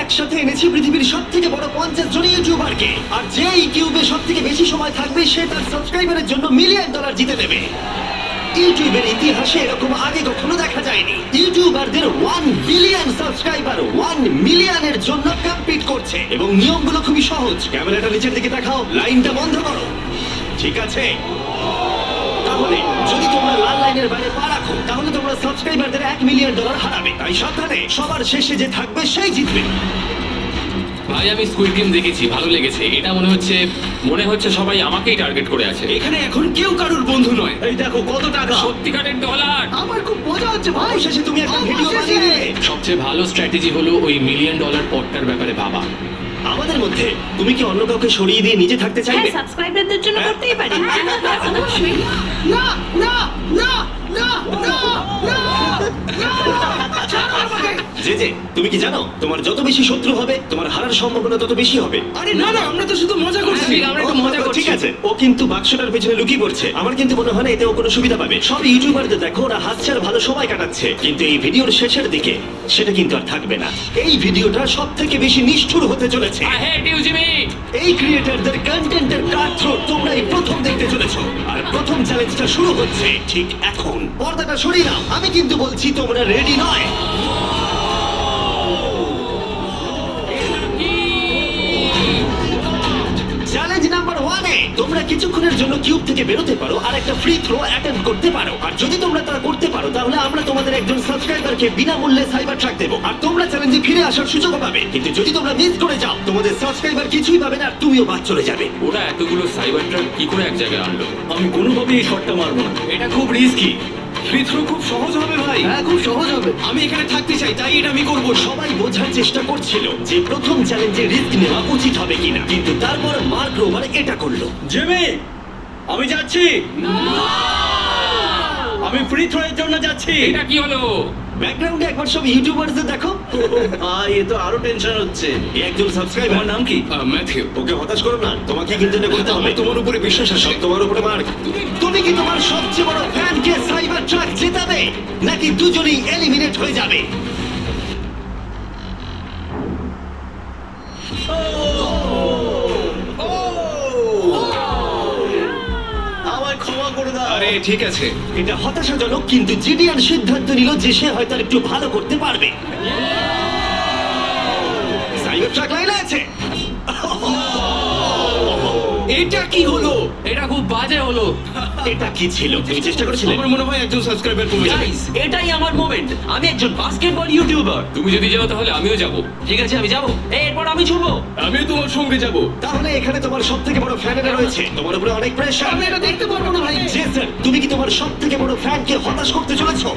একসাথে এনেছি পৃথিবীর সবথেকে বড় 50 জন ইউটিউবারকে, আর যে ইউটিউবে সবথেকে বেশি সময় থাকবে সে তার সাবস্ক্রাইবারের জন্য $1 মিলিয়ন জিতে নেবে। ইউটিউবের ইতিহাসে এরকম আগে কখনো দেখা যায়নি। ইউটিউবারদের 1 বিলিয়ন সাবস্ক্রাইবার 1 মিলিয়নের জন্য কম্পিট করছে, এবং নিয়মগুলো খুবই সহজ। ক্যামেরাটা নিচের দিকে দেখাও, লাইনটা বন্ধ করো। ঠিক আছে, তাহলে যদি তোমরা লাল লাইনের বাইরে পা রাখো তাহলে তোমরা সাবস্ক্রাইবারদের $1 মিলিয়ন হারাবে। তাই সাবধানে, সবার শেষে যে থাকবে সেই জিতবে। ভাই আমি স্কুইড গেম দেখেছি, ভালো লেগেছে। এটা মনে হচ্ছে সবাই আমাকেই টার্গেট করে আছে। এখানে এখন কেউ কারুর বন্ধু নয়। এই দেখো কত টাকা, সত্যিকারের ডলার। আমার খুব মজা হচ্ছে ভাই। শেষে তুমি একটা ভিডিও বানিয়ে নেবে। সবচেয়ে ভালো স্ট্র্যাটেজি হলো ওই $1 মিলিয়ন পটটার ব্যাপারে ভাবা। আমাদের মধ্যে তুমি কি অন্য কাউকে সরিয়ে দিয়ে নিজে থাকতে হ্যাঁ, চাইবে? সাবস্ক্রাইবারদের জন্য করতেই পারি। অবশ্যই। না না না না না না ছাড়ো আমাকে। যে তুমি কি জানো তোমার যত বেশি শত্রু হবে তোমার হারার সম্ভাবনা তত বেশি হবে। আরে না না, আমরা তো শুধু মজা করছি। আমরা একটু মজা করছি। ঠিক আছে, ও কিন্তু বাক্সটার পেছনে লুকিয়ে পড়ছে। আমার কিন্তু মনে হয় না এতে ও কোনো সুবিধা পাবে। সব ইউটিউবারদের দেখো ওরা হাতছাড়া ভালো সময় কাটাচ্ছে, কিন্তু এই ভিডিওর শেষের দিকে সেটা কিন্তু আর থাকবে না। এই ভিডিওটা সব থেকে বেশি নিষ্ঠুর হতে চলেছে। I hate you Jimmy. এই ক্রিয়েটরদের কন্টেন্টের কাটথ্রোট তোমরাই প্রথম দেখতে চলেছো, আর প্রথম চ্যালেঞ্জটা শুরু হচ্ছে ঠিক এখন। পর্দাটা সরিয়ে নাও, আমি কিন্তু বলছি তোমরা রেডি নয়। চ্যালেঞ্জ নাম্বার 1 এ তোমরা কিছুক্ষণের জন্য কিউব থেকে বেরোতে পারো আর একটা ফ্রি থ্রো অ্যাটেম্প করতে পারো। আর যদি তোমরা তা করতে পারো তাহলে আমরা তোমাদের একজন সাবস্ক্রাইবারকে বিনামূল্যে সাইবার ট্রাক দেবো, আর তোমরা চ্যালেঞ্জে ফিরে আসার সুযোগ পাবে। কিন্তু যদি তোমরা মিস করে যাও তোমাদের সাবস্ক্রাইবার কিছুই পাবে না, আর তুমিও বাদ চলে যাবে। ওরা এতগুলো সাইবার ট্রাক কি করে এক জায়গায় আনলো? আমি কোনোভাবেই এই শটটা মারবো না। এটা খুব রিস্কি। ফ্রি থ্রো খুব সহজ হবে ভাই। হ্যাঁ, খুব সহজ হবে। আমি এখানে থাকতে চাই, তাই এটা আমি করবো। সবাই বোঝার চেষ্টা করছিল যে প্রথম চ্যালেঞ্জে রিস্ক নেওয়া উচিত হবে কিনা, কিন্তু তারপর মার্ক রোবার এটা করলো। জিমি, আমি যাচ্ছি। আমি ফ্রি থ্রো এর জন্য যাচ্ছি। এটা কি হলো? ব্যাকগ্রাউন্ডে একবার সব ইউটিউবারদের দেখো। ভাই, এ তো আরো টেনশন হচ্ছে। এ একজন সাবস্ক্রাইবার। তোমার নাম কি? ম্যাথিউ। ওকে হতাশ করো না, তোমাকে কিন্তু এটা করতে হবে। তোমার উপরে বিশ্বাস আছে। সব তোমার উপরে মার্ক। তুমি কি তোমার সবচেয়ে বড় ফ্যানকে সাইবার ট্রাক জেতাবে, নাকি দুজনেই এলিমিনেট হয়ে যাবে? আমায় ক্ষমা করে দাও। আরে ঠিক আছে। এটা হতাশাজনক, কিন্তু জিডিয়ান সিদ্ধান্ত নিল যে সে হয়তো আর একটু ভালো করতে পারবে। সাইবার ট্রাক লাইনে আছে। এটা কি হলো? এটা খুব বাজে হলো। এটা কি ছিল? তুমি চেষ্টা করেছিলে? আমার মনে হয় একজন সাবস্ক্রাইবার কমে যাবে। গাইস, এটাই আমার মোমেন্ট। আমি একজন বাস্কেটবল ইউটিউবার। তুমি যদি যাও তাহলে আমিও যাব। ঠিক আছে, আমি যাবো। এরপর আমি ছুটবো। আমিও তোমার সঙ্গে যাব। তাহলে এখানে তোমার সব থেকে বড় ফ্যানেরা রয়েছে, তোমার উপরে অনেক প্রেশার। আমি এটা দেখতে পারবো না ভাই। জেসন, তুমি কি তোমার সব থেকে বড় ফ্যানকে হতাশ করতে চলেছো?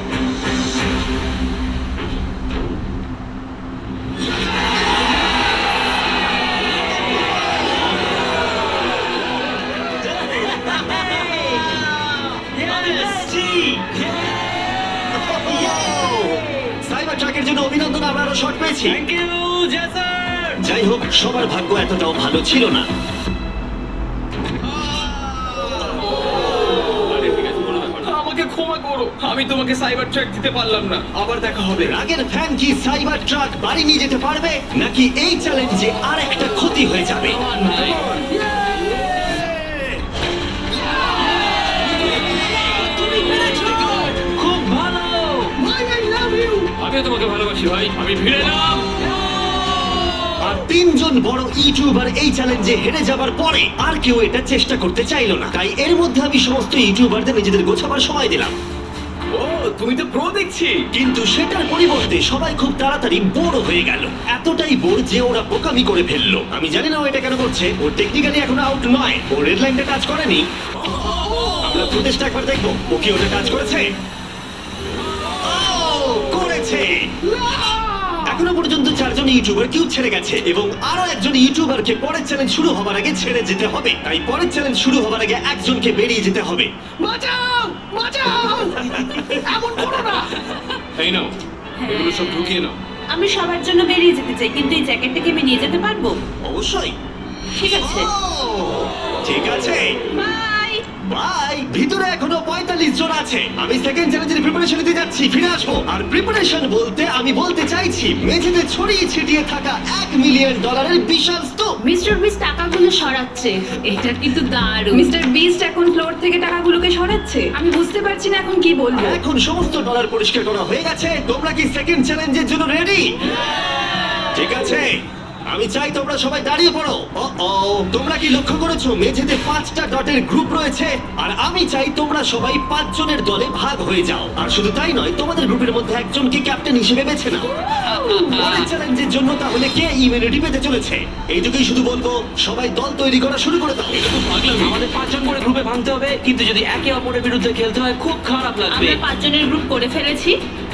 সাইবার ট্রাকের জন্য অভিনন্দন, আমরা আরো শট পেয়েছি। Thank you Jason. যাই হোক, সবার ভাগ্য এতটাও ভালো ছিল না। আরে ঠিক আছে, কোনো ব্যাপার না। আমাকে ক্ষমা করো, আমি তোমাকে সাইবার ট্র্যাক দিতে পারলাম না। আবার দেখা হবে। রাগের ফ্যান কি সাইবার ট্রাক বাড়ি নিয়ে যেতে পারবে, নাকি এই চ্যালেঞ্জে আর একটা ক্ষতি হয়ে যাবে? ভাই, খুব ভালো। আমিও তোমাকে ভালোবাসি ভাই। আমি ফিরে এলাম। আর 3 জন বড় ইউটিউবার এই চ্যালেঞ্জে হেরে যাবার পরে আর কেউ এটা চেষ্টা করতে চাইলো না। তাই এর মধ্যে আমি সমস্ত ইউটিউবারদের নিজেদের গোছাবার সময় দিলাম। ও, তুমি তো প্রো দেখছি। কিন্তু সেটার পরিবর্তে সবাই খুব তাড়াতাড়ি বোর হয়ে গেল। এতটাই বোর যে ওরা বোকামি করে ফেললো। আমি জানি না ও এটা কেন করছে। ও টেকনিক্যালি এখনো আউট নয়, ও রেড লাইনটা টাচ করেনি। আমরা ফুটেজটা একবার দেখবো, ও কি ওটা টাচ করেছে? ও, করেছে। এখনো পর্যন্ত 4 জন ইউটিউবার কিউব ছেড়ে গেছে, এবং আরো একজন ইউটিউবারকে পরের চ্যালেঞ্জ শুরু হবার আগে ছেড়ে যেতে হবে। তাই পরের চ্যালেঞ্জ শুরু হবার আগে একজনকে বেরিয়ে যেতে হবে। বাঁচাও, বাঁচাও। এমন করো না। এই নাও, এগুলো সব ঢুকিয়ে নাও। আমি সবার জন্য বেরিয়ে যেতে চাই, কিন্তু এই জ্যাকেটটা কি আমি নিয়ে যেতে পারবো? অবশ্যই। ঠিক আছে। ও, ঠিক আছে। বাই। বাই। ভিতরে এখনো 45 জন আছে। আমি সেকেন্ড চ্যালেঞ্জের প্রিপারেশন নিতে যাচ্ছি, ফিরে আসবো। আর প্রিপারেশন বলতে আমি বলতে চাইছি মেঝেতে ছড়িয়ে ছিটিয়ে থাকা $1 মিলিয়ন বিশাল স্তূপ। মিস্টার বিস্ট টাকাগুলো সরাচ্ছে। এটা কিন্তু দারুণ। মিস্টার বিস্ট এখন ফ্লোর থেকে টাকাগুলোকে সরাচ্ছে। আমি বুঝতে পারছি না এখন কি বলবো। আর এখন সমস্ত ডলার পরিষ্কার করা হয়ে গেছে। তোমরা কি সেকেন্ড চ্যালেঞ্জের জন্য রেডি? ঠিক আছে, আমি চাই তোমরা সবাই দাঁড়িয়ে পড়ো। তোমরা কি লক্ষ্য করেছো মেঝেতে 5টা ডটের গ্রুপ রয়েছে? আর আমি চাই তোমরা সবাই 5 জনের দলে ভাগ হয়ে যাও। আর শুধু তাই নয়, তোমাদের গ্রুপের মধ্যে একজনকে ক্যাপ্টেন হিসেবে বেছে নাও। পরের চ্যালেঞ্জের জন্য তাহলে কে ইমিউনিটি পেতে চলেছে? এইটুকুই শুধু বলবো, সবাই দল তৈরি করা শুরু করে দাও। আমাদের 5 জন করে গ্রুপে ভাঙতে হবে, কিন্তু যদি একে অপরের বিরুদ্ধে খেলতে হয় খুব খারাপ লাগবে। আমরা 5 জনের গ্রুপ করে ফেলেছি।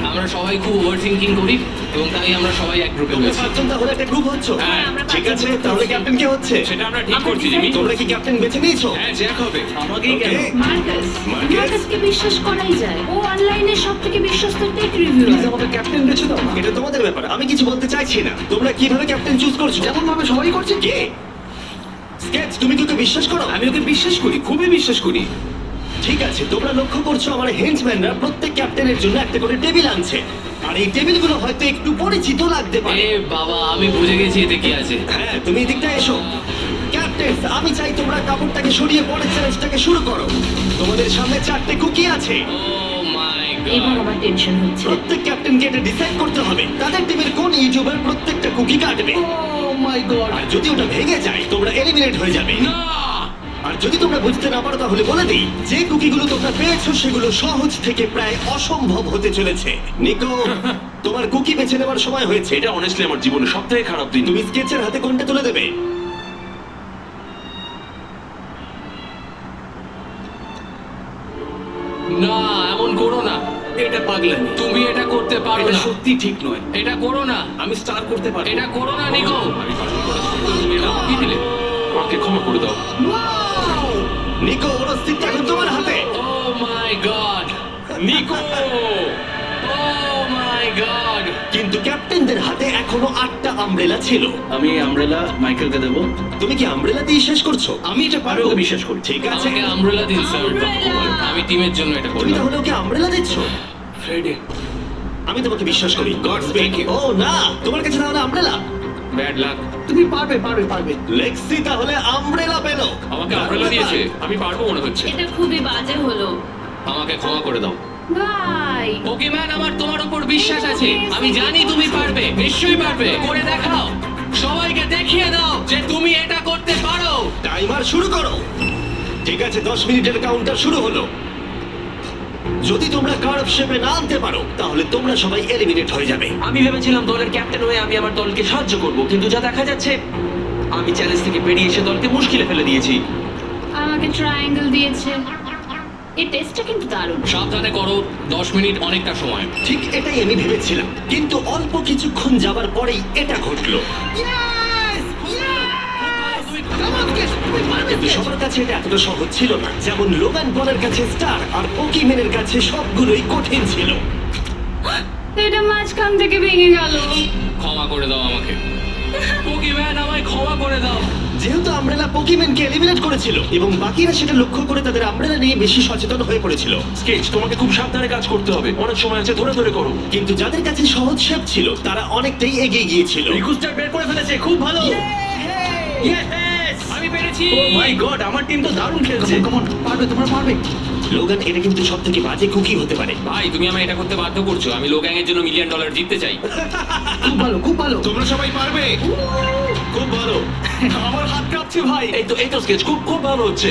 আমরা সবাই খুব ওভার থিঙ্কিং করি এবং তাই আমরা সবাই এক গ্রুপে তোমরা হয়েছি। 5 জন তাহলে একটা গ্রুপ হচ্ছ। হ্যাঁ, আমরা ঠিক 5 আছে, জন তাহলে ক্যাপ্টেন কে হচ্ছে? সেটা আমরা ঠিক আমরা করছি decide জিমি। তোমরা কি ক্যাপ্টেন বেছে নিয়েছো? হ্যাঁ, জ্যাক হবে। আমাকেই কেন? Okay. মার্কাস। মার্কাস? মার্কাসকে বিশ্বাস করাই যায়। ও অনলাইনে সবথেকে বিশ্বস্ত টেক রিভিউয়ার। আমাকে ক্যাপ্টেন বেছে দাও না। এটা তোমাদের ব্যাপার, আমি কিছু বলতে চাইছি না। তোমরা কিভাবে ক্যাপ্টেন চুজ করছো? যেমন ভাবে সবাই করছে। কে? স্কেচ, তুমি কি ওকে বিশ্বাস করো? আমি ওকে বিশ্বাস করি, খুবই বিশ্বাস করি। ঠিক আছে, তোমরা লক্ষ্য করছো আমার হেঞ্চম্যানরা প্রত্যেক ক্যাপ্টেনের জন্য একটা করে টেবিল আনছে। আর এই টেবিলগুলো হয়তো একটু পরিচিত লাগতে পারে। এ বাবা, আমি বুঝে গেছি এতে কি আছে। হ্যাঁ, তুমি এদিকটা এসো। ক্যাপ্টেন্স, আমি চাই তোমরা কাপড়টাকে সরিয়ে পরের চ্যালেঞ্জটাকে শুরু করো। তোমাদের সামনে 4টে কুকি আছে। ও মাই এবার গড। আমার টেনশন হচ্ছে। প্রত্যেক ক্যাপ্টেনকে এটা ডিসাইড করতে হবে তাদের টিমের কোন ইউটিউবার প্রত্যেকটা কুকি কাটবে। ও মাই গড। আর যদি ওটা ভেঙে যায় তোমরা এলিমিনেট হয়ে যাবে। না! আর যদি তোমরা বুঝতে না পারো তাহলে বলে দিই, যে কুকিগুলো তোমরা পেয়েছো সেগুলো সহজ থেকে প্রায় অসম্ভব হতে চলেছে। নিকো, তোমার কুকি বেছে নেবার সময় হয়েছে। এটা অনেস্টলি আমার জীবনের সবথেকে খারাপ দিন। তুমি স্কেচের হাতে কোনটা তুলে দেবে? না, এমন করো না। এটা পাগলামি। তুমি এটা করতে পারো এটা না। সত্যি ঠিক নয়। এটা করো না। আমি স্টার করতে পারি। এটা করো না, নিকো। আমি পারবো করা সত্ত্বেও তুমি এটা কি দিলে? আমাকে ক্ষমা করে দাও। নিকো, ওর অস্তিত্ব এখন তোমার হাতে। ও my god. Nicco! O my god. কিন্তু ক্যাপ্টেনদের হাতে এখনো 8টা আমব্রেলা ছিল। আমি আমব্রেলা মাইকেলকে দেবো। তুমি কি আমব্রেলা দিয়ে শেষ করছো? আমি এটা আমি পারবো। ওকে বিশ্বাস করি। ঠিক আছে, আমাকে আমব্রেলা দিন স্যার। Umbrella! আমি টিমের জন্য এটা তুমি করলাম। তাহলে ওকে আমব্রেলা দিচ্ছ? ফ্রেডে। আমি তোমাকে বিশ্বাস করি। God speak. ও না, তোমার কাছে তাহলে আমব্রেলা। Bad luck. তুমি পারবে, পারবে, পারবে। লেক্সি তাহলে আমব্রেলা পেল। আমাকে আমব্রেলা দিয়েছে। আমি পারবো মনে হচ্ছে। এটা খুবই বাজে হলো। আমাকে ক্ষমা করে দাও। ভাই। পোকিম্যান, আমার তোমার উপর বিশ্বাস আছে। আমি জানি তুমি পারবে। নিশ্চয়ই পারবে। করে দেখাও। সবাইকে দেখিয়ে দাও যে তুমি এটা করতে পারো। টাইমার শুরু করো। ঠিক আছে, 10 মিনিটের কাউন্টার শুরু হলো। যদি তোমরা কার্ভ শেপে না আনতে পারো তাহলে তোমরা সবাই এলিমিনেট হয়ে যাবে। আমি ভেবেছিলাম দলের ক্যাপ্টেন হয়ে আমি আমার দলকে সাহায্য করব, কিন্তু যা দেখা যাচ্ছে আমি চ্যালেঞ্জ থেকে বেরিয়ে এসে দলকে মুশকিলে ফেলে দিয়েছি। আমাকে ট্রায়াঙ্গেল দিয়েছে। এই টেস্টটা কিন্তু দারুণ। সাবধানে করো। 10 মিনিট অনেকটা সময়। ঠিক এটাই আমি ভেবেছিলাম, কিন্তু অল্প কিছুক্ষণ যাবার পরেই এটা ঘটলো। কিন্তু সবার কাছে এটা এতটা সহজ ছিল না। যেমন লোগান পলের কাছে স্টার আর পোকিম্যানের কাছে সবগুলোই কঠিন ছিল। এটা মাঝখান থেকে ভেঙে গেল। ক্ষমা করে দাও আমাকে। পোকিম্যান, আমায় ক্ষমা করে দাও। যেহেতু আমব্রেলা পোকিম্যানকে এলিমিনেট করেছিল এবং বাকিরা সেটা লক্ষ্য করে তাদের আমব্রেলা নিয়ে বেশি সচেতন হয়ে পড়েছিল। স্কেচ, তোমাকে খুব সাবধানে কাজ করতে হবে। অনেক সময় আছে, ধরে ধরে করো। কিন্তু যাদের কাছে সহজ শেপ ছিল তারা অনেকটাই এগিয়ে গিয়েছিল। রিকুস্টার বের করে ফেলেছে, খুব ভালো। আমি পেরেছি। ও মাই গড, আমার টিম তো দারুণ খেলছে। কেমন পারবে, তোমরা পারবে। লোগান, এটা কিন্তু সব থেকে বাজে কুকি হতে পারে। ভাই, তুমি আমায় এটা করতে বাধ্য করছো। আমি লোগ্যাং এর জন্য $1 মিলিয়ন জিততে চাই। খুব ভালো, খুব ভালো। তোমরা সবাই পারবে। খুব ভালো। আমার হাত কাঁপছে ভাই। এই তো স্কেচ, খুব খুব ভালো হচ্ছে।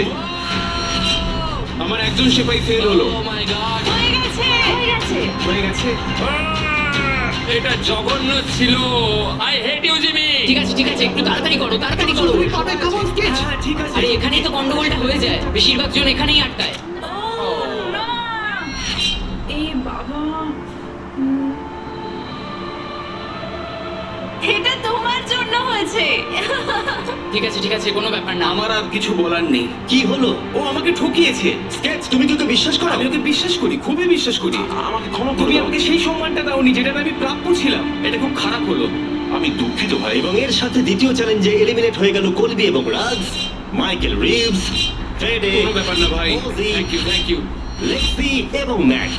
আমার একজন সেপাই ফেল হলো। Oh my God. হয়ে গেছে। হয়ে গেছে। হয়ে গেছে। এটা জঘন্য ছিল। I hate you Jimmy. ঠিক আছে ঠিক আছে, একটু তাড়াতাড়ি করো, তাড়াতাড়ি করো। তুমি পারবে, কেমন স্কেচ? হ্যাঁ, ঠিক আছে। আরে এখানেই তো গন্ডগোলটা হয়ে যায়, বেশিরভাগ জন এখানেই আটকায়। এ বাবা। এটা তোমার জন্য হয়েছে। ঠিক আছে, কোনো ব্যাপার না। আমার আর কিছু বলার নেই। কি হলো? ও আমাকে ঠকিয়েছে। স্কেচ, তুমি কি ওকে বিশ্বাস করো? আমি ওকে বিশ্বাস করি, খুবই বিশ্বাস করি। আমাকে ক্ষমা করে তুমি দাও। আমাকে সেই সম্মানটা দাওনি যেটা আমি প্রাপ্য ছিলাম। এটা খুব খারাপ হলো। আমি দুঃখিত ভাই। এবং এর সাথে দ্বিতীয় চ্যালেঞ্জে এলিমিনেট হয়ে গেল কলবি এবং রাজ, মাইকেল রিভস, ফ্রেডে, কোনো ব্যাপার না ভাই, ওজি, থ্যাংক ইউ লেক্সি এবং ম্যাক।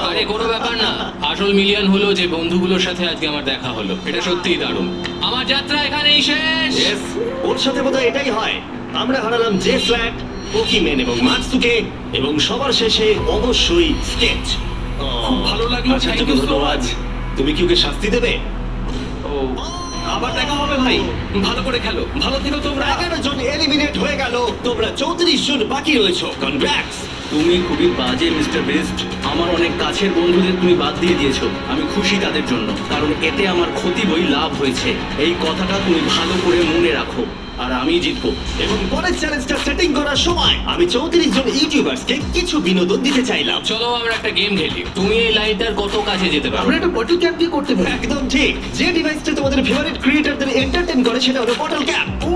আরে কোনো ব্যাপার না, আসল মিলিয়ন হলো যে বন্ধুগুলোর সাথে আজকে আমার দেখা হলো। এটা সত্যিই দারুণ। আমার যাত্রা এখানেই শেষ। Yes, ওর সাথে বোধহয় এটাই হয়। আমরা হারালাম জে ফ্ল্যাট, পোকিমেন এবং মাটসুকে, এবং সবার শেষে অবশ্যই স্কেচ। খুব ভালো লাগলো, আচ্ছা, thank you so ধন্যবাদ। much. তুমি কি ওকে শাস্তি দেবে? ও আবার দেখা হবে ভাই, ভালো করে খেলো, ভালো থেকো তোমরা। 11 জন এলিমিনেট হয়ে গেল, তোমরা 34 জন বাকি রয়েছো। কনগ্রাটস। তুমি খুবই বাজে মিস্টার বেস্ট। আমার অনেক কাছের বন্ধুদের তুমি বাদ দিয়ে দিয়েছো। আমি খুশি তাদের জন্য, কারণ এতে আমার ক্ষতি বই লাভ হয়েছে। এই কথাটা তুমি ভালো করে মনে রাখো, আর আমি জিতবো। এবং পরের চ্যালেঞ্জটা সেটিং করার সময় আমি 34 জন ইউটিউবারসকে কিছু বিনোদন দিতে চাইলাম। চলো আমরা একটা গেম খেলি। তুমি এই লাইনটার কত কাছে যেতে পারো? আমরা একটা বটল ক্যাপ দিয়ে করতে পারি। একদম ঠিক। যে ডিভাইসটা তোমাদের ফেভারিট ক্রিয়েটরদের এন্টারটেইন করে সেটা হলো বটল ক্যাপ। ও